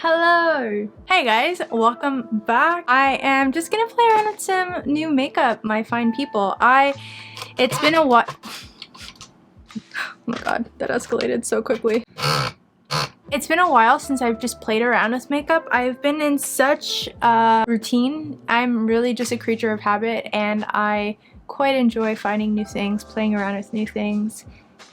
Hello! Hey guys, welcome back. I am just gonna play around with some new makeup, my fine people. It's been a while. Oh my god, that escalated so quickly. It's been a while since I've just played around with makeup. I've been in such a routine. I'm really just a creature of habit and I quite enjoy finding new things, playing around with new things.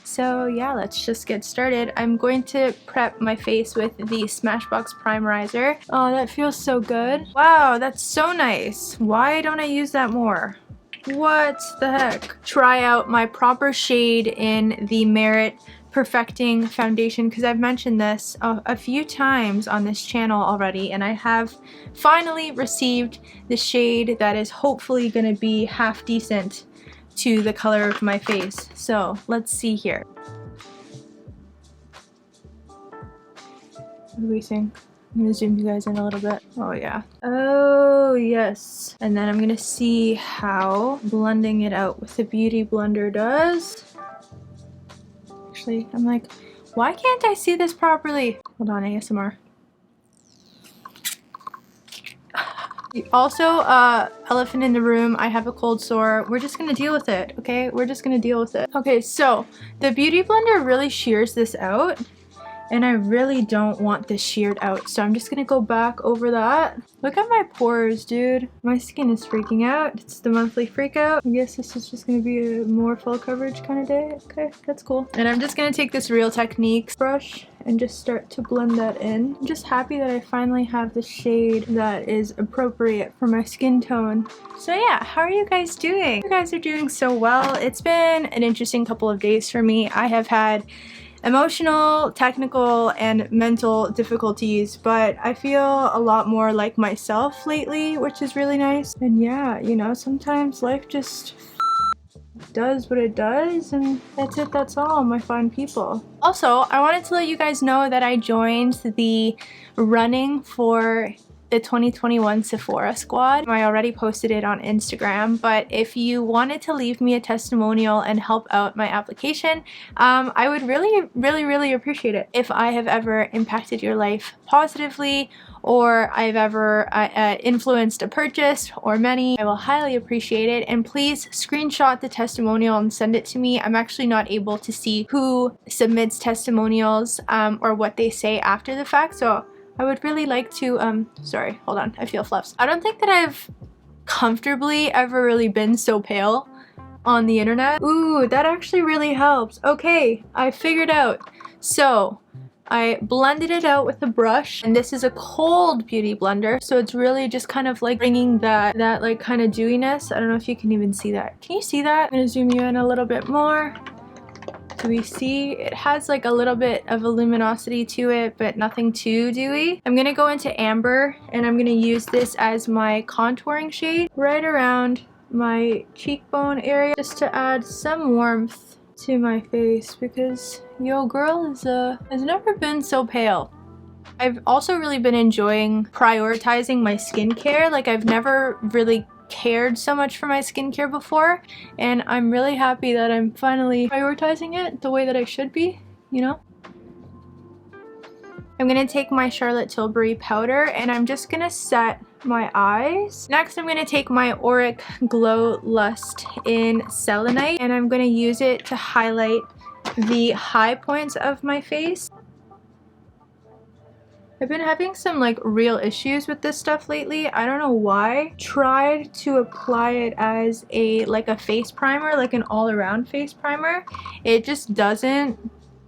So yeah, let's just get started. I'm going to prep my face with the Smashbox Primerizer. Oh, that feels so good. Wow, that's so nice. Why don't I use that more? What the heck? Try out my proper shade in the Merit Perfecting Foundation because I've mentioned this a few times on this channel already, and I have finally received the shade that is hopefully going to be half decent to the color of my face. So let's see here. What do we think? I'm gonna zoom you guys in a little bit. Oh yeah. Oh yes. And then I'm gonna see how blending it out with the Beauty Blender does. Actually, I'm like, why can't I see this properly? Hold on, ASMR. Also, elephant in the room, I have a cold sore. We're just gonna deal with it, okay? We're just gonna deal with it. Okay, so the Beauty Blender really shears this out, and I really don't want this sheared out, so I'm just gonna go back over that. Look at my pores, dude. My skin is freaking out. It's the monthly freak out. I guess this is just gonna be a more full coverage kind of day. Okay, that's cool. And I'm just gonna take this Real Techniques brush and just start to blend that in. I'm just happy that I finally have the shade that is appropriate for my skin tone. So yeah, how are you guys doing? You guys are doing so well. It's been an interesting couple of days for me. I have had emotional, technical, and mental difficulties, but I feel a lot more like myself lately, which is really nice. And yeah, you know, sometimes life just does what it does, and that's it, that's all, my fine people. Also, I wanted to let you guys know that I joined the running for the 2021 Sephora squad. I already posted it on Instagram, but if you wanted to leave me a testimonial and help out my application, I would really appreciate it. If I have ever impacted your life positively, or I've ever influenced a purchase or many, I will highly appreciate it. And please screenshot the testimonial and send it to me. I'm actually not able to see who submits testimonials or what they say after the fact, so I would really like to, sorry, hold on, I feel fluffs. I don't think that I've comfortably ever really been so pale on the internet. Ooh, that actually really helps. Okay, I figured out. So, I blended it out with a brush, and this is a cold beauty blender, so it's really just kind of like bringing that like kind of dewiness. I don't know if you can even see that. Can you see that? I'm gonna zoom you in a little bit more. Do we see? It has like a little bit of a luminosity to it, but nothing too dewy. I'm gonna go into Amber, and I'm gonna use this as my contouring shade right around my cheekbone area, just to add some warmth to my face, because yo girl has never been so pale. I've also really been enjoying prioritizing my skincare. Like, I've never really cared so much for my skincare before, and I'm really happy that I'm finally prioritizing it the way that I should be, you know? I'm gonna take my Charlotte Tilbury powder, and I'm just gonna set my eyes. Next, I'm gonna take my AURIC Glow Lust in Selenite, and I'm gonna use it to highlight the high points of my face. I've been having some like real issues with this stuff lately. I don't know why. Tried to apply it as a face primer, like an all-around face primer. It just doesn't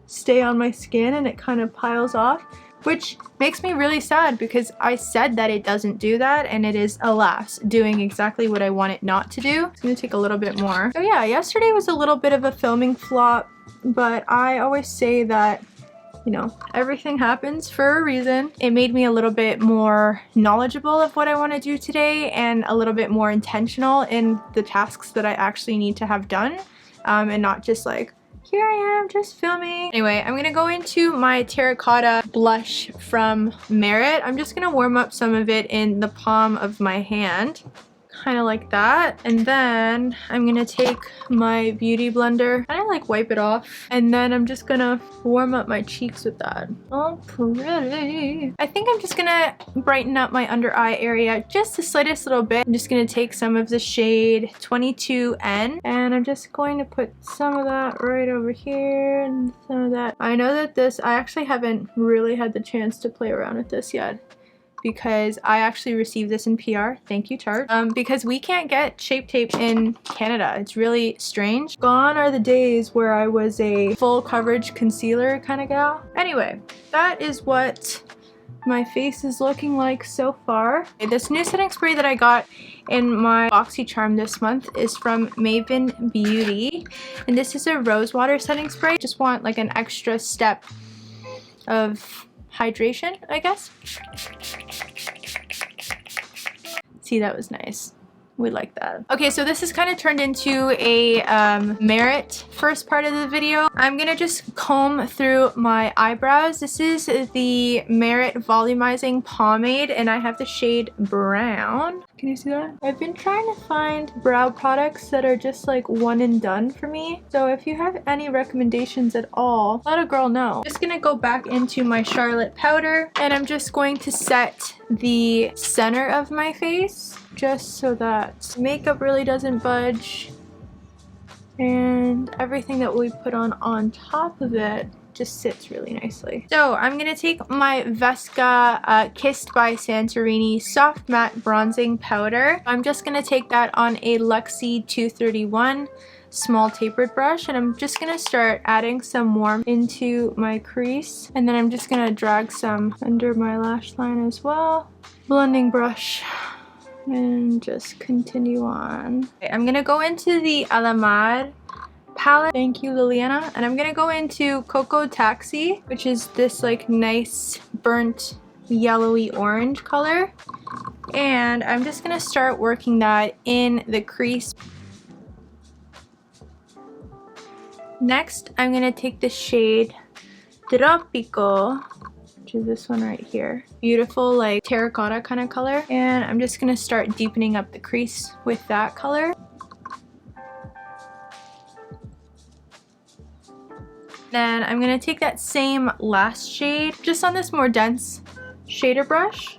stay on my skin, and it kind of piles off, which makes me really sad because I said that it doesn't do that, and it is, alas, doing exactly what I want it not to do. It's gonna take a little bit more. So yeah, yesterday was a little bit of a filming flop, but I always say that, you know, everything happens for a reason. It made me a little bit more knowledgeable of what I want to do today, and a little bit more intentional in the tasks that I actually need to have done, and not just like, here I am just filming. Anyway, I'm gonna go into my terracotta blush from Merit. I'm just gonna warm up some of it in the palm of my hand. kind of like that. And then I'm gonna take my beauty blender, kind of like wipe it off. And then I'm just gonna warm up my cheeks with that. Oh, pretty. I think I'm just gonna brighten up my under eye area just the slightest little bit. I'm just gonna take some of the shade 22N and I'm just going to put some of that right over here and some of that. I know that I actually haven't really had the chance to play around with this yet, because I actually received this in PR. Thank you, Tarte. Because we can't get Shape Tape in Canada. It's really strange. Gone are the days where I was a full coverage concealer kind of gal. Anyway, that is what my face is looking like so far. This new setting spray that I got in my BoxyCharm this month is from Maven Beauty. And this is a rose water setting spray. Just want like an extra step of hydration, I guess. See, that was nice. We like that. Okay, so this has kind of turned into a Merit first part of the video. I'm gonna just comb through my eyebrows. This is the Merit Volumizing Pomade and I have the shade Brown. Can you see that? I've been trying to find brow products that are just like one and done for me. So if you have any recommendations at all, let a girl know. Just gonna go back into my Charlotte powder and I'm just going to set the center of my face just so that makeup really doesn't budge and everything that we put on top of it just sits really nicely. So I'm gonna take my Vesca Kissed by Santorini Soft Matte Bronzing Powder. I'm just gonna take that on a Luxie 231 small tapered brush and I'm just gonna start adding some warmth into my crease and then I'm just gonna drag some under my lash line as well. Blending brush. And just continue on. Okay, I'm gonna go into the ALAMAR palette. Thank you, Liliana. And I'm gonna go into Cocoa Taxi, which is this like nice burnt yellowy orange color. And I'm just gonna start working that in the crease. Next, I'm gonna take the shade Tropico, which is this one right here. Beautiful like terracotta kind of color. And I'm just gonna start deepening up the crease with that color. Then I'm gonna take that same last shade just on this more dense shader brush.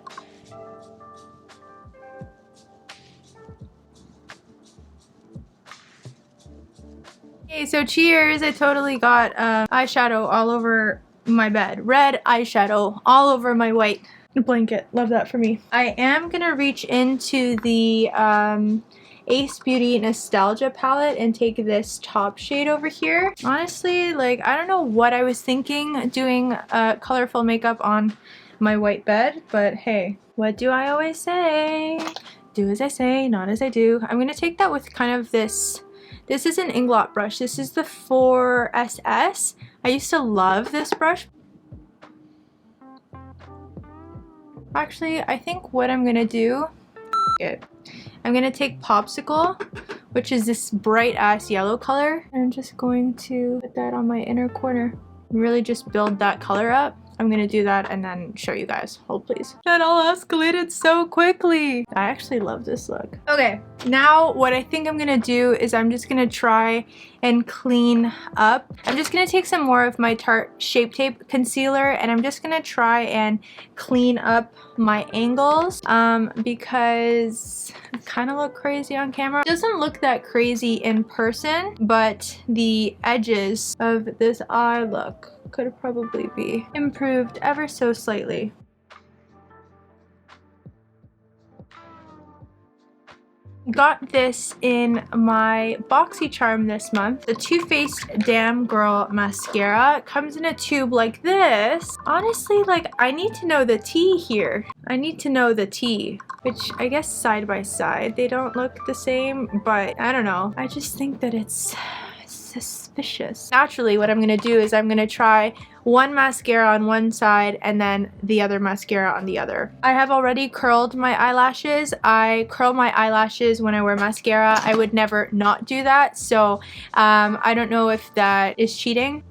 Okay, so cheers. I totally got eyeshadow all over my bed. Red eyeshadow all over my white blanket. Love that for me. I am gonna reach into the Ace Beauty Nostalgia palette and take this top shade over here. Honestly, like, I don't know what I was thinking doing colorful makeup on my white bed, but hey, what do I always say? Do as I say, not as I do. I'm gonna take that with kind of this is an Inglot brush. This is the 4SS. I used to love this brush. Actually, I think what I'm gonna do, I'm gonna take Popsicle, which is this bright ass yellow color. And I'm just going to put that on my inner corner and really just build that color up. I'm gonna do that and then show you guys. Hold please. That all escalated so quickly. I actually love this look. Okay, now what I think I'm gonna do is I'm just gonna try and clean up. I'm just gonna take some more of my Tarte Shape Tape concealer and I'm just gonna try and clean up my angles because I kind of look crazy on camera. It doesn't look that crazy in person, but the edges of this eye look could probably be improved ever so slightly. Got this in my BoxyCharm this month. The Too Faced Damn Girl mascara. It comes in a tube like this. Honestly, like, I need to know the tea here. I need to know the tea, which I guess side by side they don't look the same, but I don't know. I just think that it's suspicious. Naturally, what I'm gonna do is I'm gonna try one mascara on one side and then the other mascara on the other. I have already curled my eyelashes. I curl my eyelashes when I wear mascara. I would never not do that, so I don't know if that is cheating.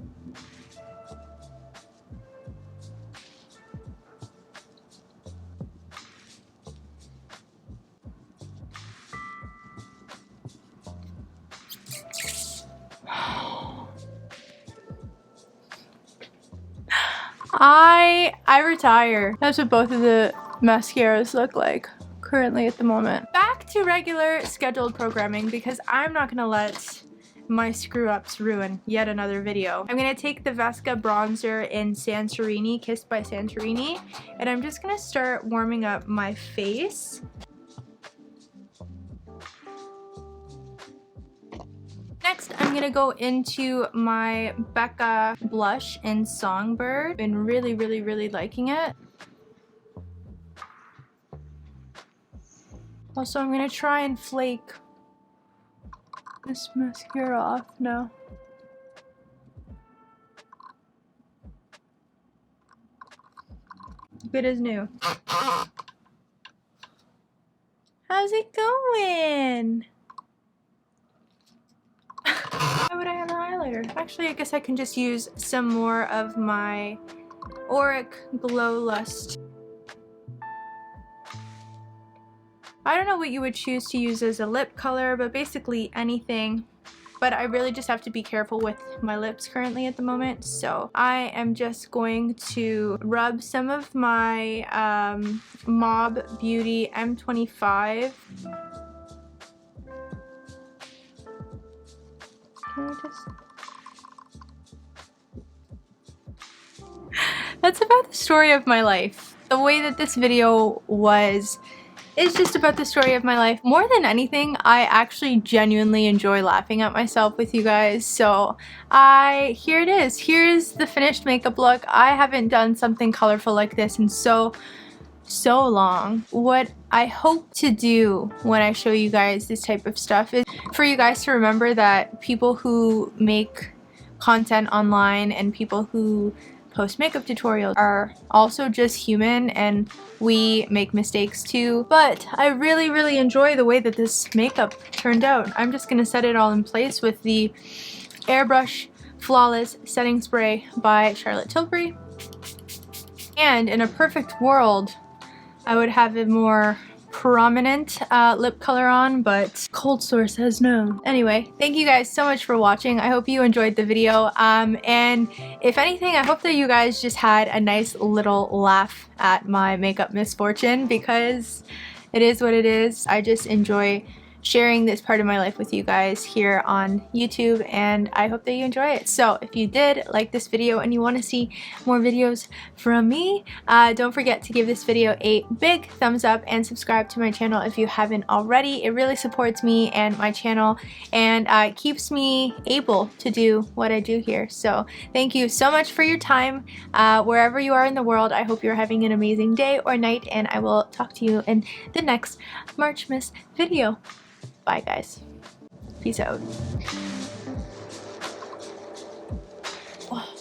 I retire. That's what both of the mascaras look like currently at the moment. Back to regular scheduled programming because I'm not gonna let my screw-ups ruin yet another video. I'm gonna take the Vesca bronzer in Santorini, Kissed by Santorini, and I'm just gonna start warming up my face. Next, I'm gonna go into my Becca blush in Songbird. Been really, really, really liking it. Also, I'm gonna try and flake this mascara off now. Good as new. How's it going? Why would I have an highlighter? Actually, I guess I can just use some more of my AURIC Glow Lust. I don't know what you would choose to use as a lip color, but basically anything. But I really just have to be careful with my lips currently at the moment. So I am just going to rub some of my Mob Beauty M25. Can I just... That's about the story of my life. The way that this video was is just about the story of my life. More than anything, I actually genuinely enjoy laughing at myself with you guys. So here it is. Here's the finished makeup look. I haven't done something colorful like this in so long. What I hope to do when I show you guys this type of stuff is for you guys to remember that people who make content online and people who post makeup tutorials are also just human, and we make mistakes too. But I really enjoy the way that this makeup turned out. I'm just gonna set it all in place with the Airbrush Flawless Setting Spray by Charlotte Tilbury. And in a perfect world, I would have a more prominent lip color on, but cold sore says no. Anyway, thank you guys so much for watching. I hope you enjoyed the video, and if anything, I hope that you guys just had a nice little laugh at my makeup misfortune, because it is what it is. I just enjoy sharing this part of my life with you guys here on YouTube, and I hope that you enjoy it. So if you did like this video and you want to see more videos from me, don't forget to give this video a big thumbs up and subscribe to my channel if you haven't already. It really supports me and my channel, and keeps me able to do what I do here. So thank you so much for your time. Wherever you are in the world, I hope you're having an amazing day or night, and I will talk to you in the next Marchmas video. Bye guys. Peace out. Oh.